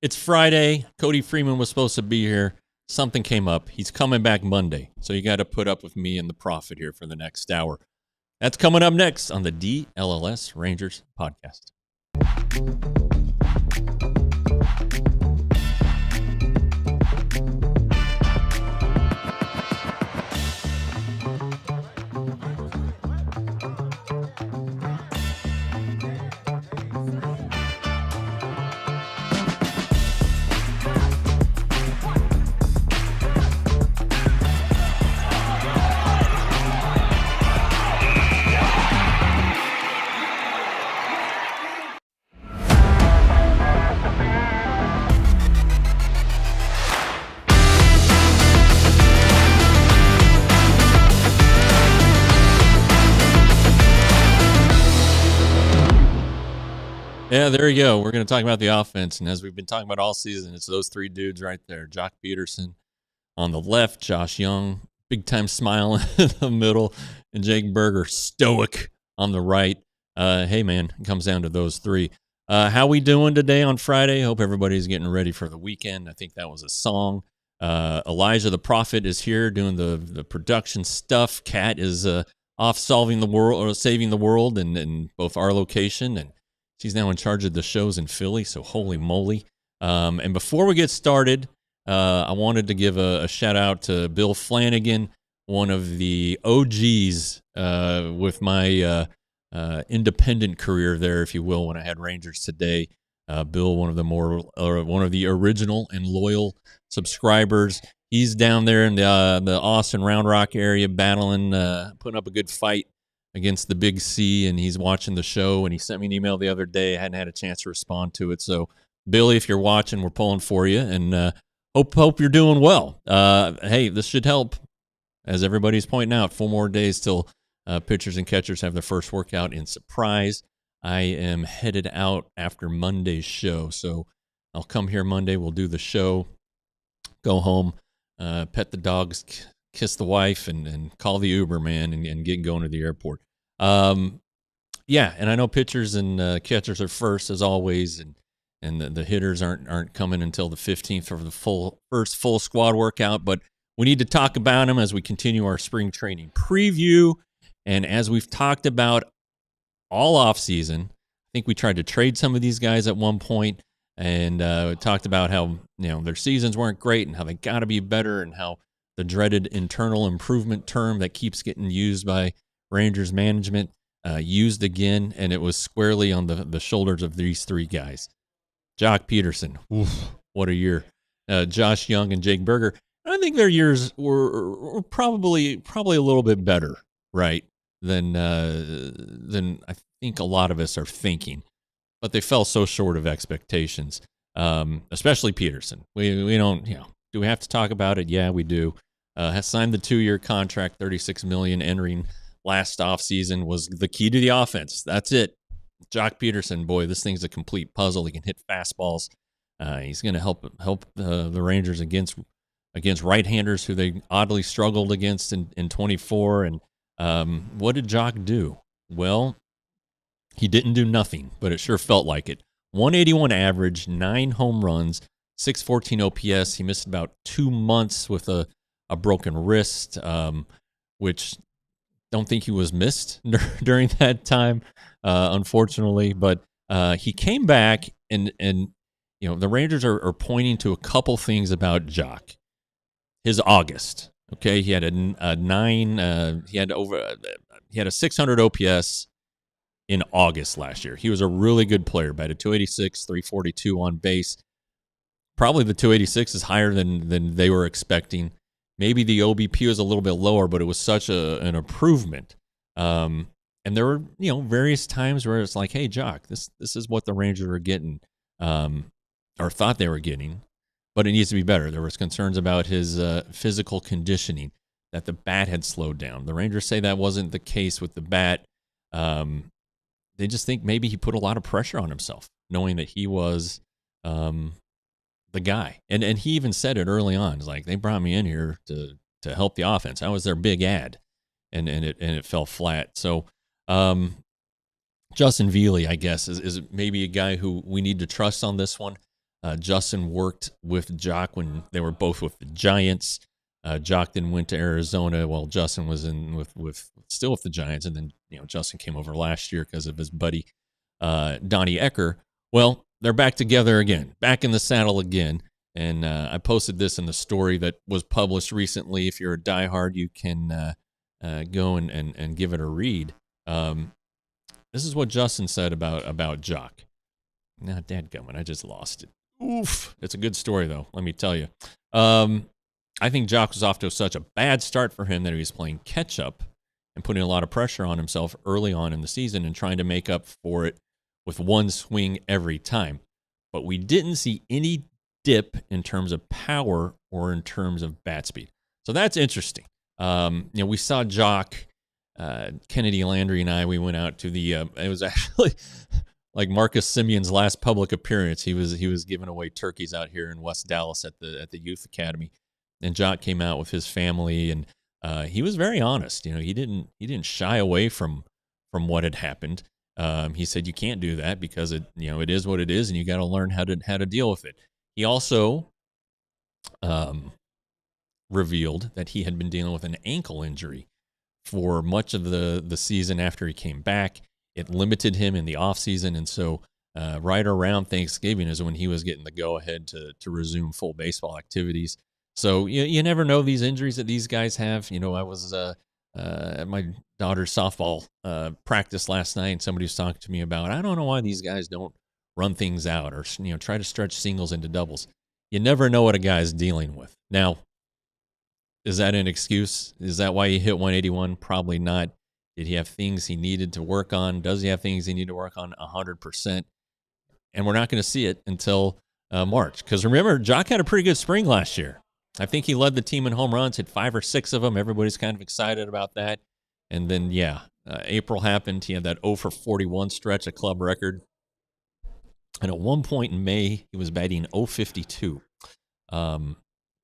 It's Friday. Cody Freeman was supposed to be here. Something came up. He's coming back Monday. So you got to put up with me and the Prophet here for the next hour. That's coming up next on the DLLS Rangers podcast. Yeah, there you go. We're going to talk about the offense. And as we've been talking about all season, it's those three dudes right there. Joc Pederson on the left, Josh Jung, big-time smile in the middle, and Jake Burger, stoic on the right. Hey, man, it comes down to those three. How we doing today on Friday? Hope everybody's getting ready for the weekend. I think that was a song. Elijah the Prophet is here doing the production stuff. Kat is off saving the world in both our location, and she's now in charge of the shows in Philly, so holy moly. And before we get started, I wanted to give a shout-out to Bill Flanagan, one of the OGs with my independent career there, if you will, when I had Rangers Today. Bill, one of the original and loyal subscribers. He's down there in the Austin Round Rock area battling, putting up a good fight against the Big C, and he's watching the show, and he sent me an email the other day. I hadn't had a chance to respond to it. So, Billy, if you're watching, we're pulling for you, and hope you're doing well. Hey, this should help. As everybody's pointing out, 4 more days till pitchers and catchers have their first workout in Surprise. I am headed out after Monday's show, so I'll come here Monday. We'll do the show, go home, pet the dogs, kiss the wife, and call the Uber, man, and get going to the airport. Yeah, and I know pitchers and catchers are first as always, and the hitters aren't coming until the 15th for the first full squad workout, but we need to talk about them as we continue our spring training preview. And as we've talked about all offseason, I think we tried to trade some of these guys at one point, and talked about how their seasons weren't great and how they got to be better, and how the dreaded internal improvement term that keeps getting used by Rangers management used again, and it was squarely on the shoulders of these three guys. Joc Pederson, oof, what a year. Josh Jung and Jake Burger. I think their years were probably a little bit better, right, than I think a lot of us are thinking. But they fell so short of expectations, especially Pederson. We don't, do we have to talk about it? Yeah, we do. Has signed the 2-year contract, $36 million, entering last offseason, was the key to the offense. That's it. Joc Pederson, boy, this thing's a complete puzzle. He can hit fastballs. He's going to help the Rangers against right-handers who they oddly struggled against in 24. And what did Joc do? Well, he didn't do nothing, but it sure felt like it. 181 average, 9 home runs, 614 OPS. He missed about 2 months with a broken wrist, which don't think he was missed during that time, unfortunately. But he came back, and the Rangers are pointing to a couple things about Joc. His August, okay, he had he had a 600 OPS in August last year. He was a really good player, batted 286, 342 on base. Probably the 286 is higher than they were expecting. Maybe the OBP was a little bit lower, but it was such an improvement. And there were, various times where it's like, hey, Joc, this is what the Rangers were getting, or thought they were getting, but it needs to be better. There was concerns about his physical conditioning, that the bat had slowed down. The Rangers say that wasn't the case with the bat. They just think maybe he put a lot of pressure on himself, knowing that he was the guy. And he even said it early on. It's like, they brought me in here to help the offense. I was their big ad, and it fell flat. So Justin Viele, I guess, is maybe a guy who we need to trust on this one. Justin worked with Joc when they were both with the Giants. Joc then went to Arizona while Justin was still with the Giants, and then Justin came over last year because of his buddy Donnie Ecker. Well, they're back together again, back in the saddle again. And I posted this in the story that was published recently. If you're a diehard, you can go and give it a read. This is what Justin said about Joc. Now, dadgummit, I just lost it. Oof. It's a good story, though, let me tell you. I think Joc was off to such a bad start for him that he was playing catch-up and putting a lot of pressure on himself early on in the season and trying to make up for it with one swing every time. But we didn't see any dip in terms of power or in terms of bat speed. So that's interesting. We saw Joc, Kennedy Landry and I, we went out to the, it was actually like Marcus Simeon's last public appearance. He was giving away turkeys out here in West Dallas at the Youth Academy. And Joc came out with his family, and he was very honest. He didn't shy away from what had happened. He said you can't do that because it is what it is, and you got to learn how to deal with it. He also revealed that he had been dealing with an ankle injury for much of the season after he came back. It limited him in the offseason, and so right around Thanksgiving is when he was getting the go-ahead to resume full baseball activities. So you never know these injuries that these guys have. I was at my daughter's softball practice last night, and somebody was talking to me about, I don't know why these guys don't run things out or try to stretch singles into doubles. You never know what a guy's dealing with. Now, is that an excuse? Is that why he hit 181? Probably not. Did he have things he needed to work on? Does he have things he needed to work on? 100%. And we're not going to see it until March. Because remember, Joc had a pretty good spring last year. I think he led the team in home runs, hit 5 or 6 of them. Everybody's kind of excited about that. And then, April happened. He had that 0 for 41 stretch, a club record. And at one point in May, he was batting .052.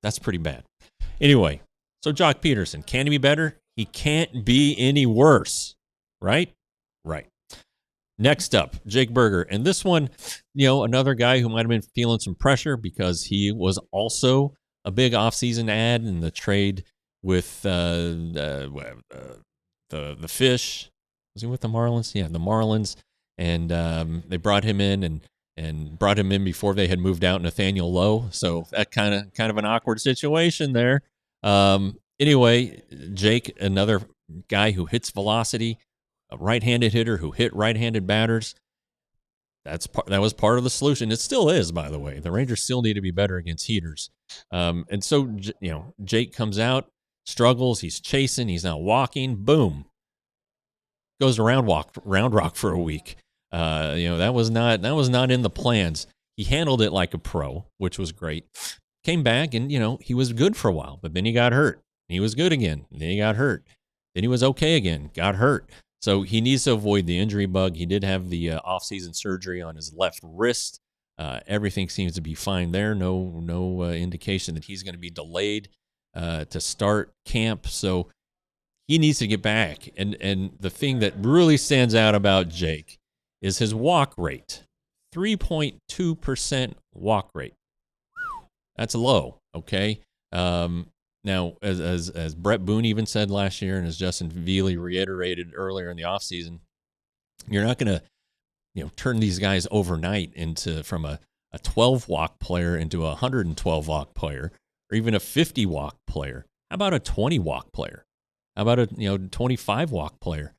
That's pretty bad. Anyway, so Joc Pederson, can he be better? He can't be any worse, right? Right. Next up, Jake Burger. And this one, another guy who might have been feeling some pressure because he was also a big offseason ad in the trade with the Fish. Was he with the Marlins? Yeah, the Marlins. And they brought him in and brought him in before they had moved out Nathaniel Lowe. So that kind of an awkward situation there. Anyway, Jake, another guy who hits velocity, a right-handed hitter who hit right-handed batters. That was part of the solution. It still is, by the way. The Rangers still need to be better against heaters. And so, Jake comes out, struggles. He's chasing. He's not walking. Boom. Goes to Round Rock for a week. That was not in the plans. He handled it like a pro, which was great. Came back and, he was good for a while, but then he got hurt. He was good again. Then he got hurt. Then he was okay again, got hurt. So he needs to avoid the injury bug. He did have the off-season surgery on his left wrist. Everything seems to be fine there. No indication that he's going to be delayed to start camp. So he needs to get back. And the thing that really stands out about Jake is his walk rate. 3.2% walk rate. That's low, okay? Now, as Brett Boone even said last year, and as Justin Viele reiterated earlier in the offseason, you're not going to, turn these guys overnight from a 12-walk player into a 112-walk player, or even a 50-walk player. How about a 20-walk player? How about a 25-walk player?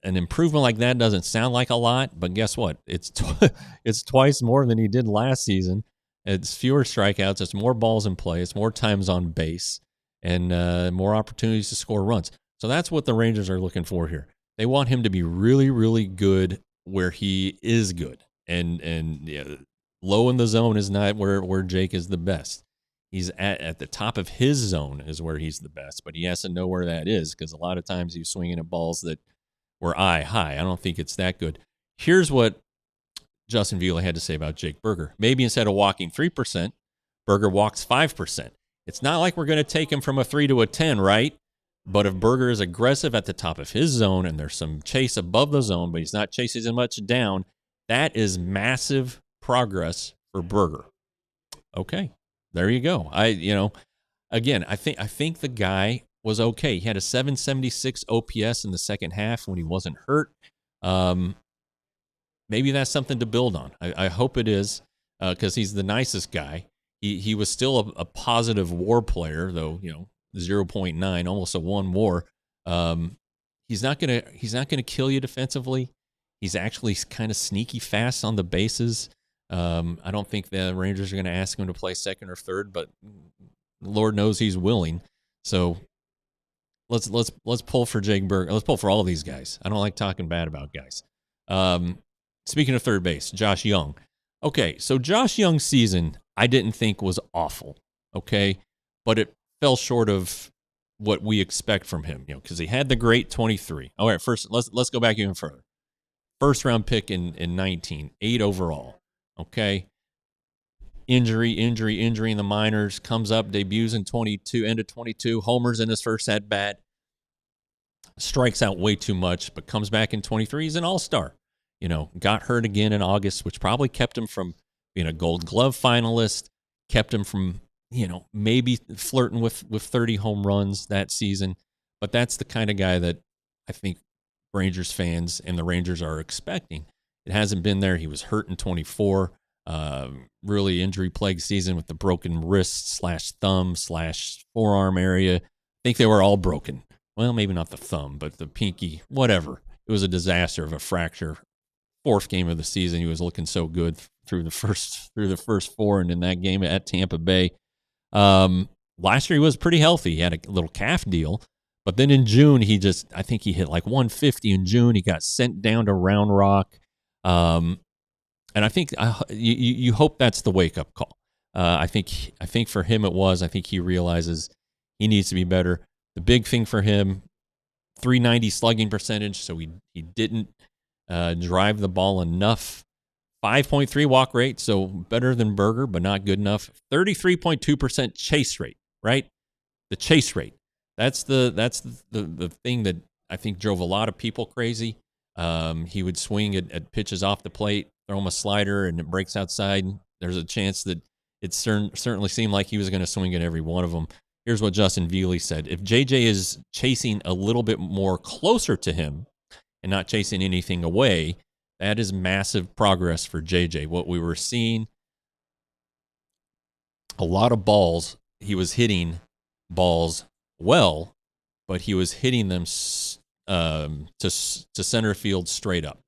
An improvement like that doesn't sound like a lot, but guess what? It's twice more than he did last season. It's fewer strikeouts. It's more balls in play. It's more times on base and more opportunities to score runs. So that's what the Rangers are looking for here. They want him to be really, really good where he is good. And low in the zone is not where Jake is the best. He's at the top of his zone is where he's the best, but he has to know where that is because a lot of times he's swinging at balls that were eye high. I don't think it's that good. Here's what Justin Viele had to say about Jake Burger. Maybe instead of walking 3%, Burger walks 5%. It's not like we're going to take him from a 3 to a 10, right? But if Burger is aggressive at the top of his zone and there's some chase above the zone, but he's not chasing as much down, that is massive progress for Burger. Okay, there you go. Again, I think the guy was okay. He had a 776 OPS in the second half when he wasn't hurt. Maybe that's something to build on. I hope it is, because he's the nicest guy. He was still a positive WAR player, though, 0.9, almost a 1 WAR. He's not gonna kill you defensively. He's actually kind of sneaky fast on the bases. I don't think the Rangers are going to ask him to play second or third, but Lord knows he's willing. So let's pull for Jake Burger. Let's pull for all of these guys. I don't like talking bad about guys. Speaking of third base, Josh Jung. Okay, so Josh Jung's season I didn't think was awful. Okay, but it fell short of what we expect from him. Because he had the great 23. All right, first let's go back even further. First round pick in 19, 8 overall. Okay. Injury in the minors, comes up, debuts in 22, end of 22, homers in his first at bat, strikes out way too much, but comes back in 23. He's an all-star. Got hurt again in August, which probably kept him from being a Gold Glove finalist, kept him from, maybe flirting with 30 home runs that season. But that's the kind of guy that I think Rangers fans and the Rangers are expecting. It hasn't been there. He was hurt in 24. Really injury-plagued season with the broken wrist / thumb / forearm area. I think they were all broken. Well, maybe not the thumb, but the pinky, whatever. It was a disaster of a fracture. Fourth game of the season, he was looking so good through the first 4, and in that game at Tampa Bay. Last year he was pretty healthy. He had a little calf deal. But then in June, I think he hit like 150 in June. He got sent down to Round Rock. And I think you hope that's the wake-up call. I think for him it was. I think he realizes he needs to be better. The big thing for him, 390 slugging percentage, so he didn't drive the ball enough. 5.3 walk rate, so better than Burger, but not good enough. 33.2% chase rate, right? The chase rate. That's the thing that I think drove a lot of people crazy. He would swing at pitches off the plate, throw him a slider, and it breaks outside. There's a chance that it certainly seemed like he was going to swing at every one of them. Here's what Justin Viele said. If JJ is chasing a little bit more closer to him and not chasing anything away, that is massive progress for JJ. What we were seeing, a lot of balls, he was hitting balls well, but he was hitting them to center field straight up.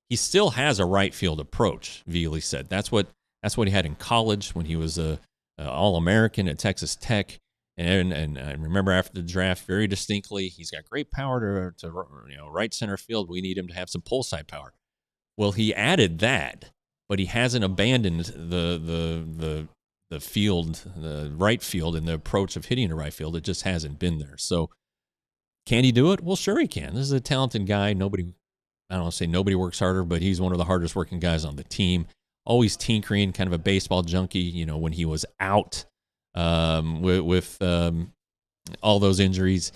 He still has a right field approach, Viele said. That's what he had in college when he was a All-American at Texas Tech. And I remember after the draft very distinctly, he's got great power to right center field. We need him to have some pull side power. Well, he added that, but he hasn't abandoned the field, the right field, and the approach of hitting the right field. It just hasn't been there. So can he do it? Well, sure he can. This is a talented guy. I don't want to say nobody works harder, but he's one of the hardest working guys on the team. Always tinkering, kind of a baseball junkie. When he was out with all those injuries,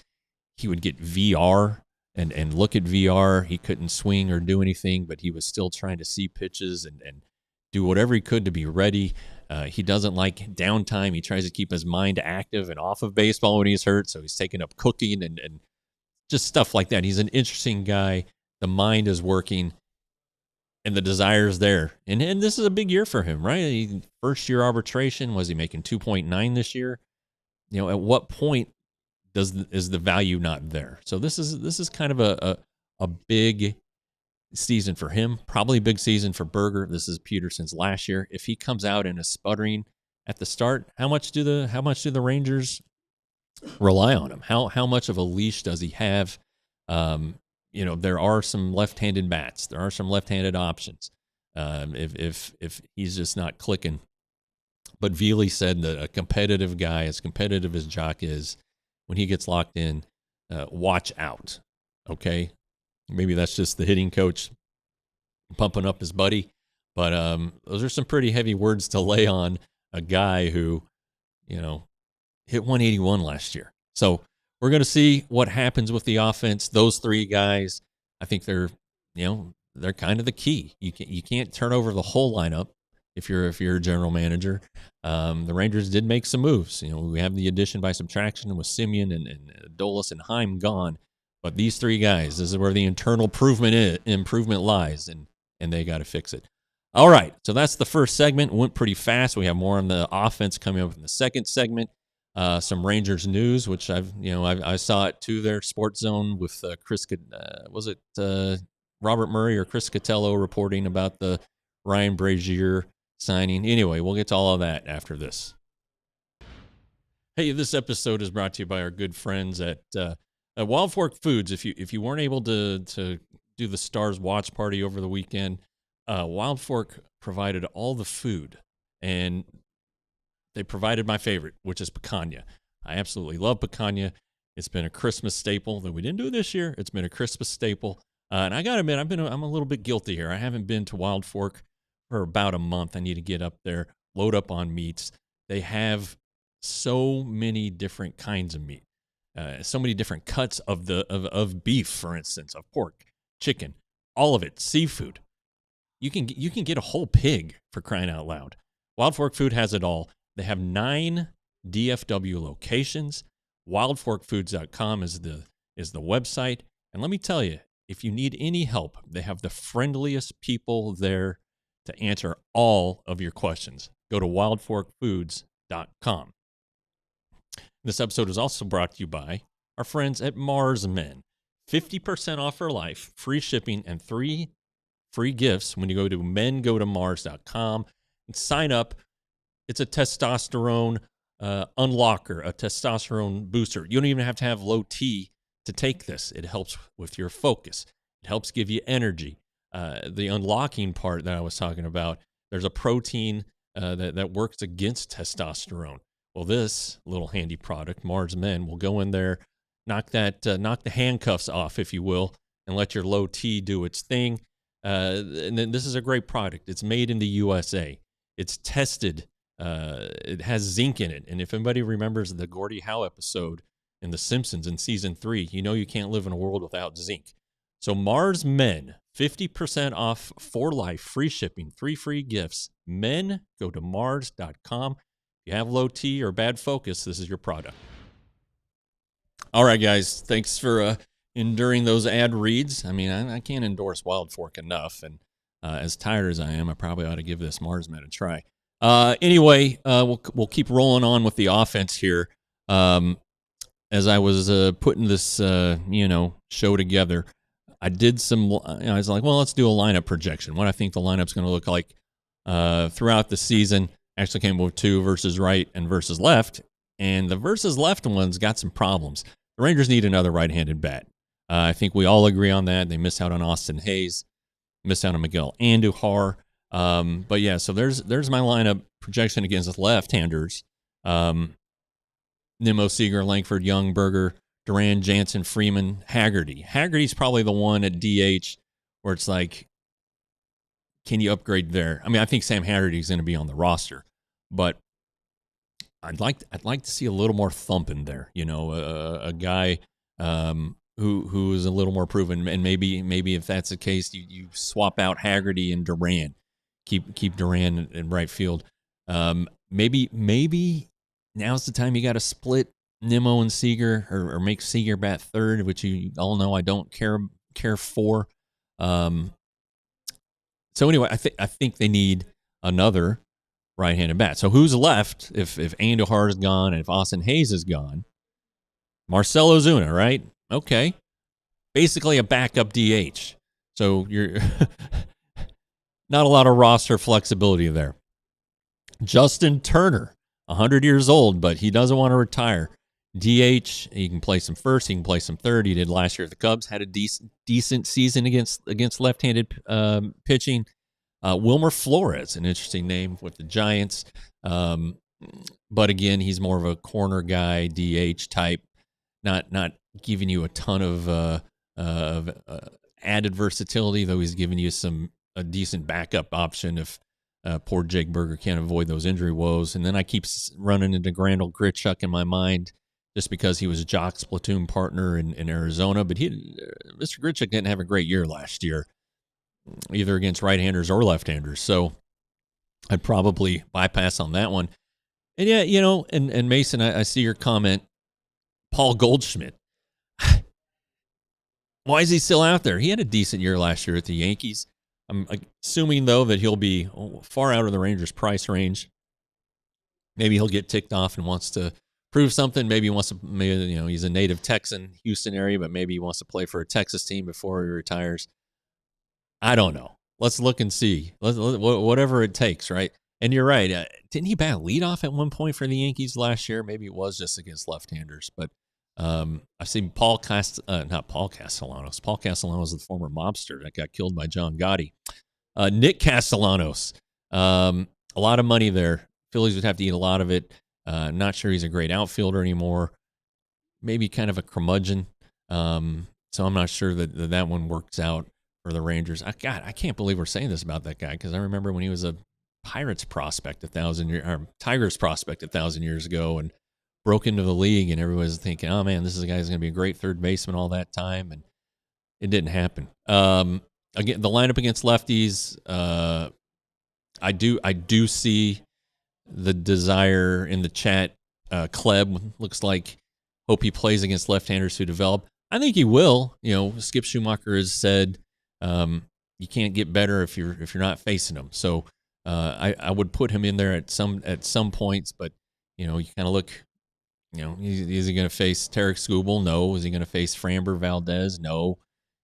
he would get VR and look at VR. He couldn't swing or do anything, but he was still trying to see pitches and do whatever he could to be ready. He doesn't like downtime. He tries to keep his mind active and off of baseball when he's hurt, so he's taking up cooking and just stuff like that. He's an interesting guy. The mind is working, and the desire is there. And this is a big year for him, right? First year arbitration, was he making 2.9 this year? At what point is the value not there? So this is kind of a big season for him, probably a big season for Burger. This is Pederson's last year. If he comes out and is sputtering at the start, how much do the Rangers rely on him? How much of a leash does he have? There are some left-handed bats. There are some left-handed options. If he's just not clicking. But Viele said that a competitive guy, as competitive as Joc is, when he gets locked in, watch out. Okay? Maybe that's just the hitting coach pumping up his buddy. But those are some pretty heavy words to lay on a guy who, hit 181 last year. So we're going to see what happens with the offense. Those three guys, I think they're kind of the key. You can't turn over the whole lineup. if you're a general manager. The Rangers did make some moves. We have the addition by subtraction with Simeon and Dolis and Heim gone. But these three guys, this is where the internal improvement lies, and they got to fix it. All right, so that's the first segment. Went pretty fast. We have more on the offense coming up in the second segment. Some Rangers news, which I saw it too there. Sports Zone with Chris, was it Robert Murray or Chris Catello reporting about the Ryan Brazier signing. Anyway, we'll get to all of that after this. Hey, this episode is brought to you by our good friends at Wild Fork Foods. If you weren't able to do the Stars watch party over the weekend, Wild Fork provided all the food, and they provided my favorite, which is picanha. I absolutely love picanha. It's been a Christmas staple that we didn't do this year. It's been a Christmas staple. And I got to admit, I'm a little bit guilty here. I haven't been to Wild Fork for about a month. I need to get up there, load up on meats. They have so many different kinds of meat, so many different cuts of beef, for instance, of pork, chicken, all of it, seafood. You can get a whole pig, for crying out loud. Wild Fork Food has it all. They have 9 DFW locations. WildForkFoods.com is the website. And let me tell you, if you need any help, they have the friendliest people there to answer all of your questions. Go to WildForkFoods.com. This episode is also brought to you by our friends at Mars Men. 50% off for life, free shipping, and 3 free gifts when you go to mengotomars.com and sign up. It's a testosterone unlocker, a testosterone booster. You don't even have to have low T to take this. It helps with your focus. It helps give you energy. The unlocking part that I was talking about, there's a protein that works against testosterone. Well, this little handy product, Mars Men, will go in there, knock the handcuffs off, if you will, and let your low T do its thing. And then this is a great product. It's made in the USA. It's tested. It has zinc in it. And if anybody remembers the Gordie Howe episode in The Simpsons in season 3, you can't live in a world without zinc. So Mars Men, 50% off for life, free shipping, 3 free gifts. Men, go to mars.com. If you have low T or bad focus, this is your product. All right, guys, thanks for enduring those ad reads. I mean, I can't endorse Wild Fork enough, and as tired as I am, I probably ought to give this Mars Men a try. Anyway, we'll keep rolling on with the offense here. As I was putting this show together, I did some. I was like, well, let's do a lineup projection. What I think the lineup's going to look like throughout the season. Actually came with 2 versus right and versus left, and the versus left ones got some problems. The Rangers need another right-handed bat. I think we all agree on that. They missed out on Austin Hayes, missed out on Miguel Andujar. But yeah, so there's my lineup projection against left-handers. Nimmo, Seager, Langford, Young, Burger, Duran, Jansen, Freeman, Haggerty. Haggerty's probably the one at DH where it's like, can you upgrade there? I mean, I think Sam Haggerty's going to be on the roster, but I'd like to see a little more thumping there. A guy who is a little more proven, and maybe if that's the case, you swap out Haggerty and Duran, keep Duran in right field. Maybe now's the time you got to split Nimmo and Seager, or make Seager bat third, which you all know I don't care for. So anyway, I think they need another right-handed bat. So who's left if Andujar is gone and if Austin Hayes is gone? Marcell Ozuna, right? Okay. Basically a backup DH. So you're not a lot of roster flexibility there. Justin Turner, 100 years old, but he doesn't want to retire. DH, he can play some first, he can play some third. He did last year at the Cubs, had a decent season against left-handed pitching. Wilmer Flores, an interesting name with the Giants. But again, he's more of a corner guy, DH type, not giving you a ton of added versatility, though he's giving you a decent backup option if poor Jake Burger can't avoid those injury woes. And then I keep running into Grandel Grichuk in my mind, just because he was Joc's platoon partner in Arizona. But Mr. Grichuk didn't have a great year last year, either against right-handers or left-handers. So I'd probably bypass on that one. And yeah, and Mason, I see your comment. Paul Goldschmidt. Why is he still out there? He had a decent year last year at the Yankees. I'm assuming, though, that he'll be far out of the Rangers' price range. Maybe he'll get ticked off and wants to prove something. Maybe he wants to, he's a native Texan, Houston area, but maybe he wants to play for a Texas team before he retires. I don't know. Let's look and see. Whatever it takes, right? And you're right. Didn't he bat leadoff at one point for the Yankees last year? Maybe it was just against left-handers. But I've seen not Paul Castellanos. Paul Castellanos is the former mobster that got killed by John Gotti. Nick Castellanos. A lot of money there. Phillies would have to eat a lot of it. Not sure he's a great outfielder anymore. Maybe kind of a curmudgeon. So I'm not sure that one works out for the Rangers. I can't believe we're saying this about that guy, because I remember when he was a Pirates prospect Tigers prospect 1,000 years ago and broke into the league, and everybody was thinking, oh man, this is a guy who's going to be a great third baseman all that time, and it didn't happen. Again, the lineup against lefties, I do see the desire in the chat. Kleb looks like hope he plays against left-handers who develop. I think he will. Skip Schumacher has said you can't get better if you're not facing them. So I would put him in there at some points, but you kind of look. Is he going to face Tarik Skubal? No. Is he going to face Framber Valdez? No.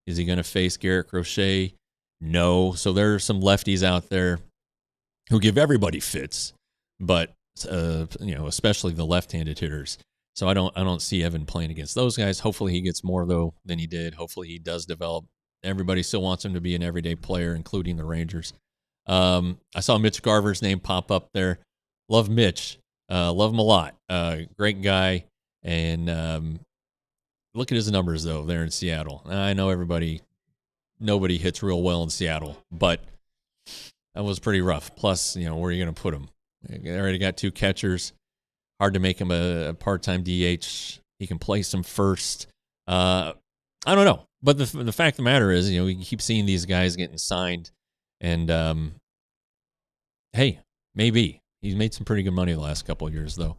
Is he going to face Garrett Crochet? No. So there are some lefties out there who give everybody fits, but especially the left-handed hitters. So I don't see Evan playing against those guys. Hopefully he gets more though than he did. Hopefully he does develop. Everybody still wants him to be an everyday player, including the Rangers. I saw Mitch Garver's name pop up there. Love Mitch. Love him a lot. Great guy. And look at his numbers, though, there in Seattle. I know nobody hits real well in Seattle, but that was pretty rough. Plus, where are you going to put him? They already got 2 catchers. Hard to make him a part-time DH. He can play some first. I don't know. But the fact of the matter is, we keep seeing these guys getting signed. And, hey, maybe. He's made some pretty good money the last couple of years, though.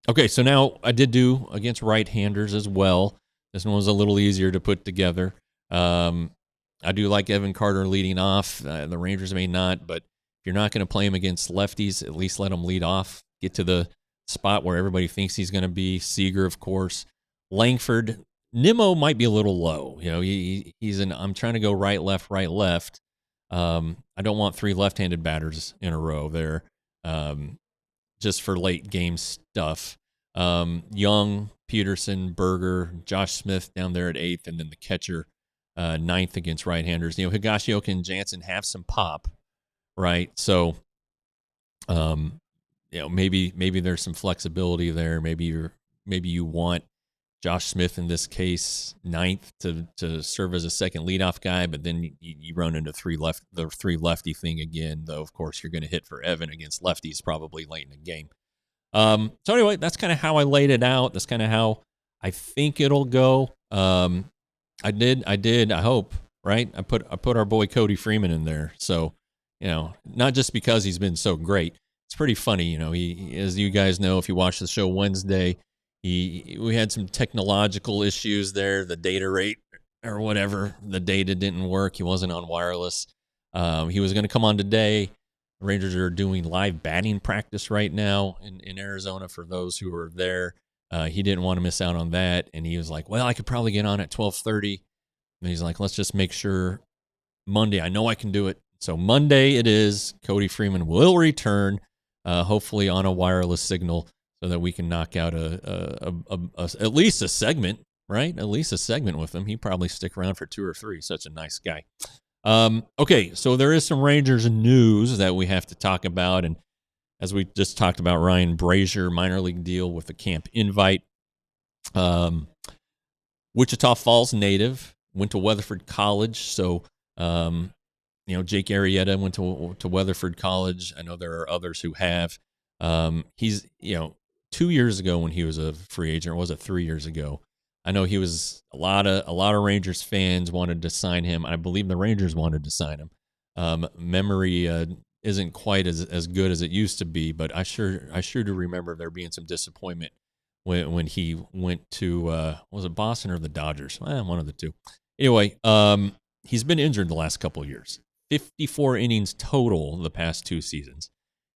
Okay, so now I did do against right-handers as well. This one was a little easier to put together. I do like Evan Carter leading off. The Rangers may not, but if you're not going to play him against lefties, at least let him lead off. Get to the spot where everybody thinks he's going to be. Seager, of course. Langford. Nimmo might be a little low. He's I'm trying to go right, left, right, left. I don't want 3 left-handed batters in a row there, just for late game stuff. Jung, Pederson, Burger, Josh Smith down there at 8th, and then the catcher 9th against right-handers. Higashioka and Jansen have some pop, right? So, maybe there's some flexibility there. Maybe you want Josh Smith in this case 9th to serve as a second leadoff guy, but then you run into the 3 lefty thing again. Though of course you're going to hit for Evan against lefties probably late in the game. So anyway, that's kind of how I laid it out. That's kind of how I think it'll go. I did. I hope, right? I put our boy Cody Freeman in there. So not just because he's been so great. It's pretty funny. He, as you guys know, if you watch the show Wednesday. We had some technological issues there. The data rate or whatever, the data didn't work. He wasn't on wireless. He was going to come on today. The Rangers are doing live batting practice right now in Arizona for those who are there. He didn't want to miss out on that, and he was like, well, I could probably get on at 12:30. And he's like, let's just make sure Monday. I know I can do it. So Monday it is. Cody Freeman will return, hopefully on a wireless signal, so that we can knock out at least a segment, right? At least a segment with him. He'd probably stick around for 2 or 3. Such a nice guy. Okay, so there is some Rangers news that we have to talk about. And as we just talked about, Ryan Brazier, minor league deal with a camp invite. Wichita Falls native, went to Weatherford College. So, Jake Arrieta went to Weatherford College. I know there are others who have. He's, 2 years ago when he was a free agent, or was it 3 years ago? I know he was a lot of Rangers fans wanted to sign him. I believe the Rangers wanted to sign him. Memory isn't quite as good as it used to be. But I sure do remember there being some disappointment when he went to was it Boston or the Dodgers? One of the two. Anyway, he's been injured the last couple of years. 54 innings total the past 2 seasons.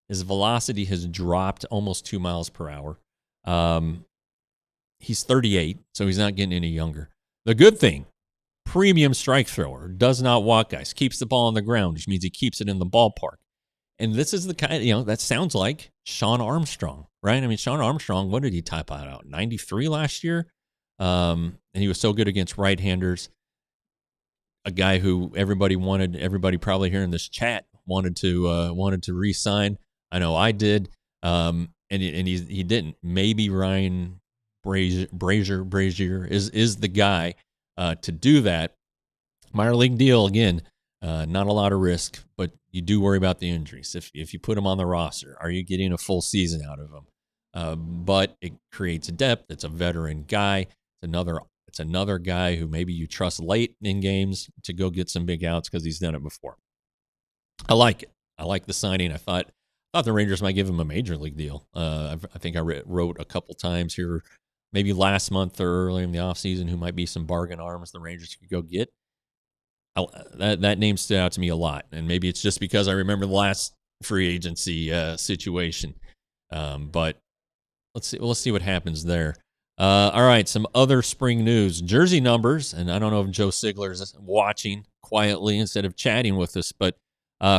His velocity has dropped almost 2 miles per hour. He's 38, so he's not getting any younger. The good thing, premium strike thrower, does not walk guys, keeps the ball on the ground, which means he keeps it in the ballpark. And this is the kind, that sounds like Sean Armstrong, right? I mean, Sean Armstrong, what did he type out? 93 last year? And he was so good against right-handers. A guy who everybody probably here in this chat wanted to re-sign. I know I did. And he didn't. Maybe Ryan Brazier is the guy to do that. Minor league deal again, not a lot of risk, but you do worry about the injuries. If you put him on the roster, are you getting a full season out of him? But it creates depth. It's a veteran guy. It's another guy who maybe you trust late in games to go get some big outs because he's done it before. I like it. I like the signing. I thought the Rangers might give him a major league deal. I think I wrote a couple times here, maybe last month or early in the offseason, who might be some bargain arms the Rangers could go get. That name stood out to me a lot, and maybe it's just because I remember the last free agency situation. But let's see what happens there. All right, some other spring news. Jersey numbers, and I don't know if Joe Sigler is watching quietly instead of chatting with us, but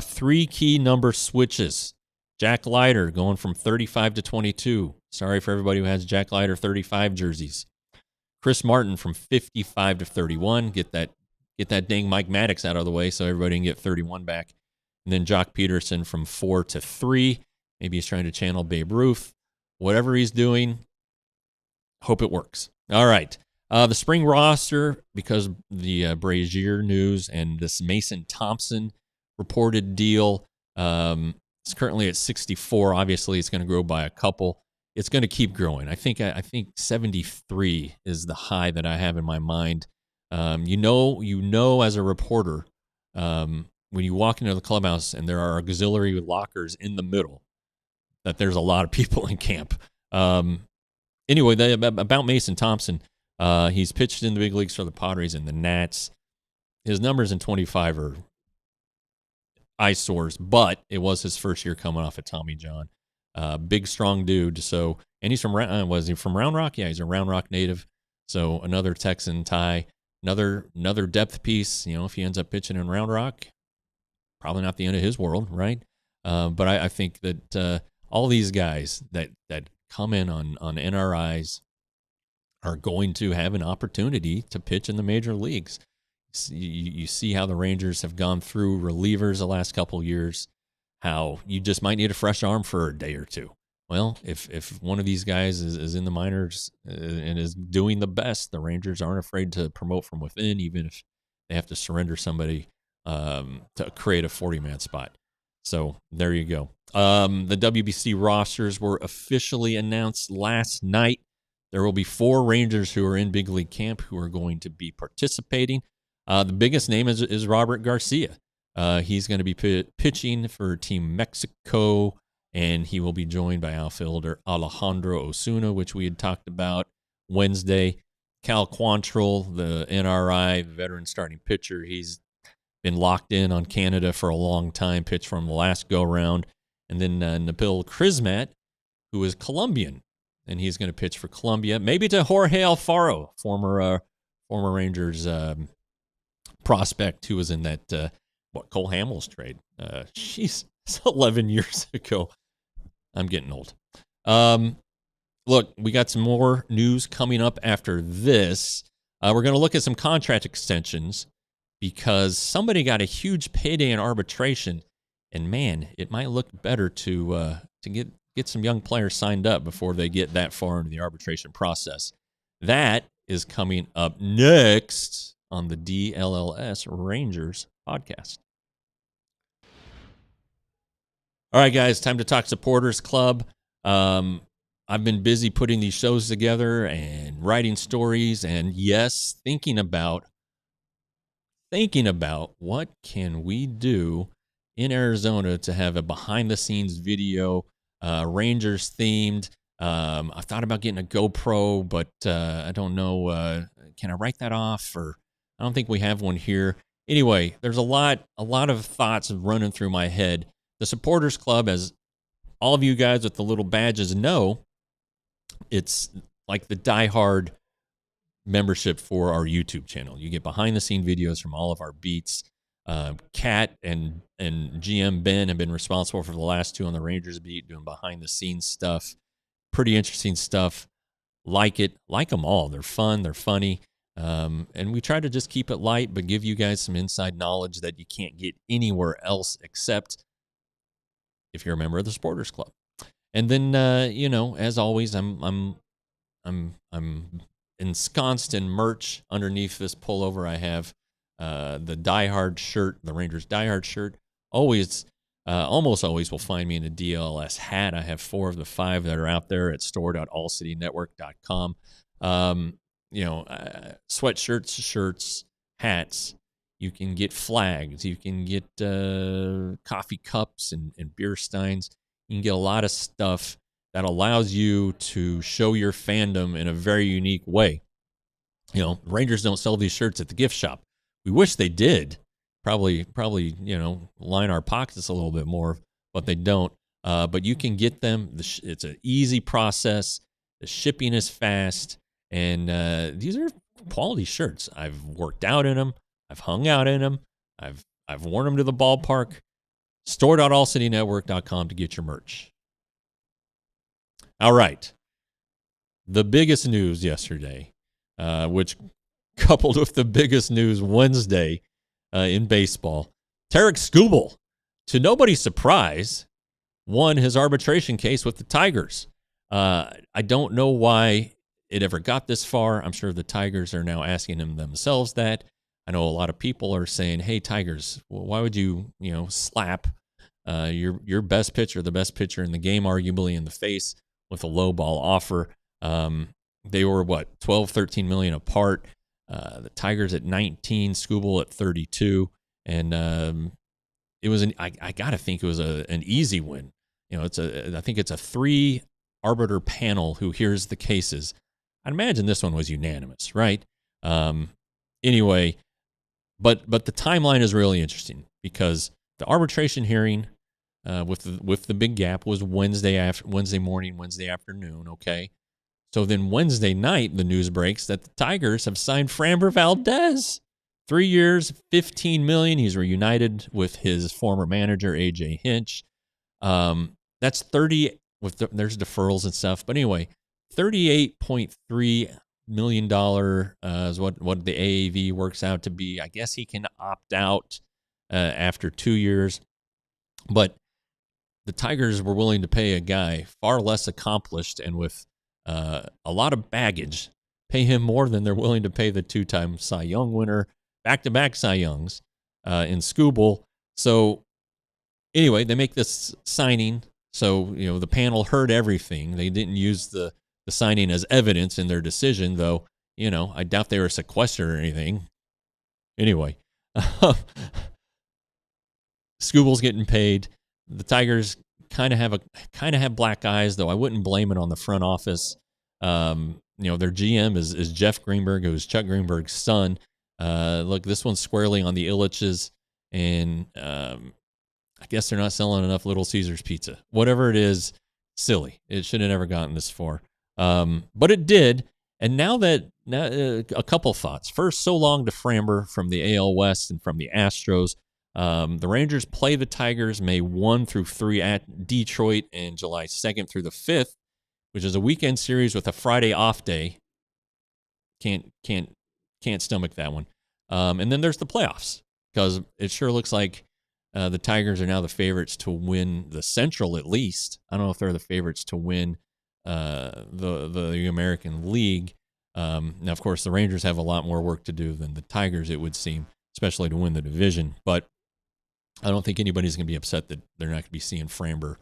3 key number switches. Jack Leiter going from 35 to 22. Sorry for everybody who has Jack Leiter 35 jerseys. Chris Martin from 55 to 31. Get that dang Mike Maddox out of the way so everybody can get 31 back. And then Joc Pederson from 4 to 3. Maybe he's trying to channel Babe Ruth. Whatever he's doing, hope it works. All right. The spring roster, because the Brazier news and this Mason Thompson reported deal, it's currently at 64. Obviously, it's going to grow by a couple. It's going to keep growing. I think 73 is the high that I have in my mind. You know, as a reporter, when you walk into the clubhouse and there are auxiliary lockers in the middle, that there's a lot of people in camp. Anyway, about Mason Thompson, he's pitched in the big leagues for the Padres and the Nats. His numbers in 25 are eyesores, but it was his first year coming off of Tommy John. Big, strong dude. So, and he's from was he from Round Rock? Yeah, he's a Round Rock native. So another Texan tie, another depth piece. If he ends up pitching in Round Rock, probably not the end of his world, right? But I think that all these guys that come in on NRIs are going to have an opportunity to pitch in the major leagues. You see how the Rangers have gone through relievers the last couple of years, how you just might need a fresh arm for a day or two. Well, if one of these guys is in the minors and is doing the best, the Rangers aren't afraid to promote from within, even if they have to surrender somebody to create a 40-man spot. So there you go. The WBC rosters were officially announced last night. There will be 4 Rangers who are in big league camp who are going to be participating. The biggest name is Robert Garcia. He's going to be pitching for Team Mexico, and he will be joined by outfielder Alejandro Osuna, which we had talked about Wednesday. Cal Quantrill, the NRI veteran starting pitcher, he's been locked in on Canada for a long time, pitched from the last go-round. And then Nabil Crismat, who is Colombian, and he's going to pitch for Colombia. Maybe to Jorge Alfaro, former Rangers prospect who was in that Cole Hamels trade. It's 11 years ago. I'm getting old. Look, we got some more news coming up after this. We're going to look at some contract extensions because somebody got a huge payday in arbitration, and man, it might look better to get some young players signed up before they get that far into the arbitration process. That is coming up next on the DLLS Rangers podcast. All right, guys, time to talk Supporters Club. I've been busy putting these shows together and writing stories, and yes, thinking about what can we do in Arizona to have a behind-the-scenes video, Rangers themed. I thought about getting a GoPro, but I don't know. Can I write that off? Or I don't think we have one here. Anyway, there's a lot of thoughts running through my head. The Supporters Club, as all of you guys with the little badges know, it's like the diehard membership for our YouTube channel. You get behind-the-scene videos from all of our beats. Kat and GM Ben have been responsible for the last two on the Rangers beat, doing behind-the-scenes stuff. Pretty interesting stuff. Like them all. They're fun. They're funny. And we try to just keep it light, but give you guys some inside knowledge that you can't get anywhere else except if you're a member of the Supporters Club. And then, as always, I'm ensconced in merch underneath this pullover. I have the diehard shirt, the Rangers diehard shirt. Almost always will find me in a DLLS hat. I have 4 of the 5 that are out there at store.allcitynetwork.com. Sweatshirts, shirts, hats. You can get flags. You can get coffee cups and beer steins. You can get a lot of stuff that allows you to show your fandom in a very unique way. Rangers don't sell these shirts at the gift shop. We wish they did. Probably, line our pockets a little bit more, but they don't. But you can get them. It's an easy process. The shipping is fast. And these are quality shirts. I've worked out in them. I've hung out in them. I've worn them to the ballpark. Store.allcitynetwork.com to get your merch. All right. The biggest news yesterday, which coupled with the biggest news Wednesday in baseball, Tarik Skubal, to nobody's surprise, won his arbitration case with the Tigers. I don't know why it ever got this far. I'm sure the Tigers are now asking him themselves that. I know a lot of people are saying, hey, Tigers, why would you, slap your best pitcher, the best pitcher in the game, arguably, in the face with a low ball offer? They were, 12, 13 million apart. The Tigers at 19, Skubal at 32. And it was I got to think it was an easy win. I think it's a 3-arbiter panel who hears the cases. I'd imagine this one was unanimous, right? Anyway, but the timeline is really interesting because the arbitration hearing with the big gap was Wednesday morning, Wednesday afternoon. Okay, so then Wednesday night the news breaks that the Tigers have signed Framber Valdez, 3 years, $15 million. He's reunited with his former manager AJ Hinch. That's 30 there's deferrals and stuff, but anyway. $38.3 million is what the AAV works out to be. I guess he can opt out after 2 years. But the Tigers were willing to pay a guy far less accomplished and with a lot of baggage, pay him more than they're willing to pay the 2-time Cy Young winner, back-to-back Cy Youngs in Skubal. So anyway, they make this signing. So, the panel heard everything. They didn't use the signing as evidence in their decision, though, I doubt they were sequestered or anything. Anyway, Skubal's getting paid. The Tigers kind of have black eyes, though I wouldn't blame it on the front office. Their GM is Jeff Greenberg, who's Chuck Greenberg's son. Look, this one's squarely on the Illiches, and I guess they're not selling enough Little Caesars pizza. Whatever it is, silly. It should have never gotten this far. But it did. And now a couple thoughts. First, so long to Framber from the AL West and from the Astros. The Rangers play the Tigers May 1 through 3 at Detroit and July 2nd through the 5th, which is a weekend series with a Friday off day. Can't stomach that one. And then there's the playoffs, because it sure looks like the Tigers are now the favorites to win the Central, at least. I don't know if they're the favorites to win the American League. Now, of course, the Rangers have a lot more work to do than the Tigers, it would seem, especially to win the division. But I don't think anybody's going to be upset that they're not going to be seeing Framber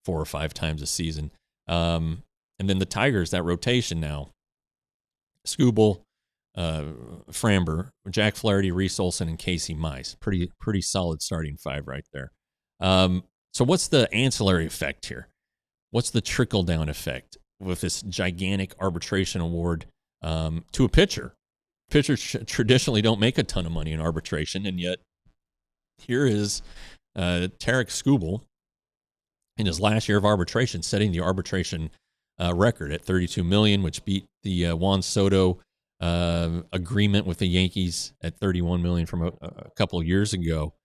4 or 5 times a season. And then the Tigers, that rotation now, Skubal, Framber, Jack Flaherty, Reese Olson, and Casey Mize. Pretty solid starting 5 right there. So what's the ancillary effect here? What's the trickle-down effect with this gigantic arbitration award to a pitcher? Pitchers traditionally don't make a ton of money in arbitration, and yet here is Tarik Skubal in his last year of arbitration, setting the arbitration record at $32 million, which beat the Juan Soto agreement with the Yankees at $31 million from a couple of years ago.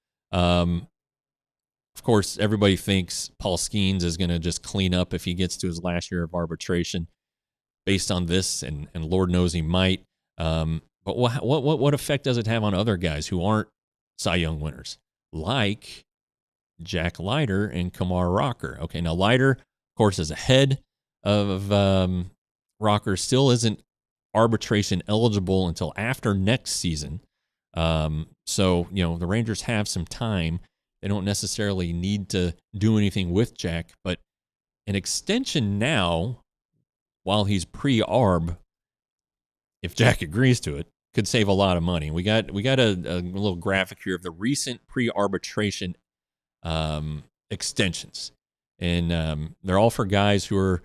Of course, everybody thinks Paul Skeens is going to just clean up if he gets to his last year of arbitration based on this, and Lord knows he might. But what effect does it have on other guys who aren't Cy Young winners, like Jack Leiter and Kumar Rocker? Okay, now Leiter, of course, is ahead of Rocker, still isn't arbitration eligible until after next season. So, the Rangers have some time. They don't necessarily need to do anything with Jack, but an extension now, while he's pre-arb, if Jack agrees to it, could save a lot of money. We got a little graphic here of the recent pre-arbitration extensions, and they're all for guys who are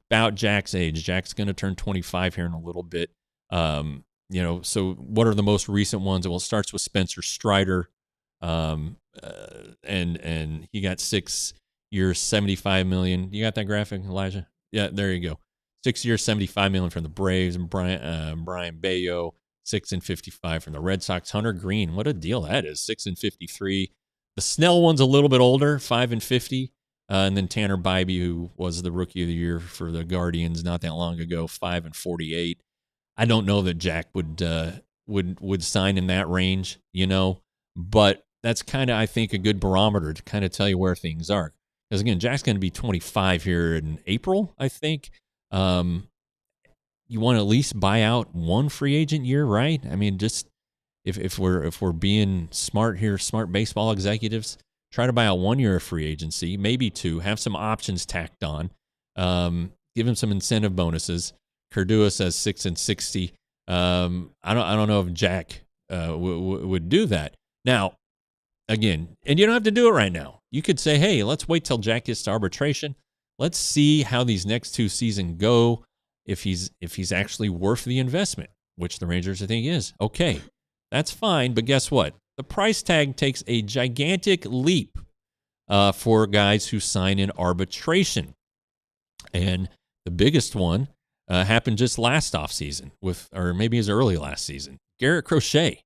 about Jack's age. Jack's going to turn 25 here in a little bit. So what are the most recent ones? Well, it starts with Spencer Strider. And he got 6 years, $75 million. You got that graphic, Elijah? Yeah, there you go. 6 years, $75 million from the Braves, and Brian Bayo, 6 and $55 from the Red Sox. Hunter Green, what a deal that is, 6 and $53. The Snell one's a little bit older, 5 and $50. And then Tanner Bybee, who was the Rookie of the Year for the Guardians not that long ago, 5 and $48. I don't know that Jack would sign in that range, but that's kind of, I think, a good barometer to kind of tell you where things are. Because, again, Jack's going to be 25 here in April, I think. You want to at least buy out one free agent year, right? I mean, just if we're being smart here, smart baseball executives, try to buy out 1 year of free agency, maybe 2, have some options tacked on, give him some incentive bonuses. Cardua says 6 and $60. I don't know if Jack would do that. Now, again, and you don't have to do it right now. You could say, hey, let's wait till Jack gets to arbitration. Let's see how these next 2 seasons go, if he's actually worth the investment, which the Rangers, I think, is. Okay, that's fine, but guess what? The price tag takes a gigantic leap for guys who sign in arbitration. And the biggest one happened just last offseason, or maybe as early last season. Garrett Crochet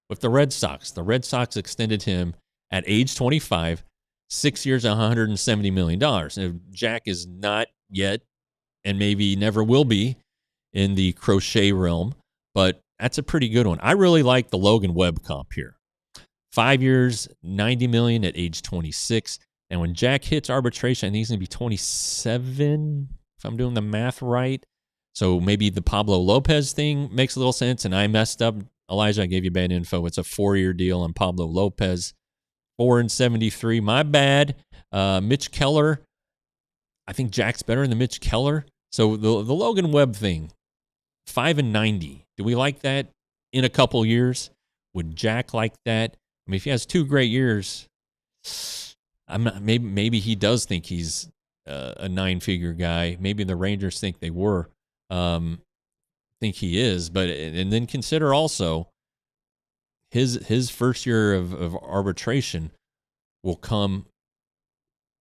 with the Red Sox. The Red Sox extended him at age 25, 6 years, $170 million. Now, Jack is not yet, and maybe never will be, in the Crochet realm, but that's a pretty good one. I really like the Logan Webb comp here. 5 years, $90 million at age 26. And when Jack hits arbitration, I think he's going to be 27, if I'm doing the math right. So maybe the Pablo Lopez thing makes a little sense, and I messed up. Elijah, I gave you bad info. It's a 4-year deal on Pablo Lopez. 4 and $73. My bad. Mitch Keller. I think Jack's better than Mitch Keller. So the Logan Webb thing, 5 and $90. Do we like that in a couple years? Would Jack like that? I mean, if he has 2 great years, I'm not. Maybe he does think he's a 9-figure guy. Maybe the Rangers think they were. Think he is, and then consider also his first year of arbitration will come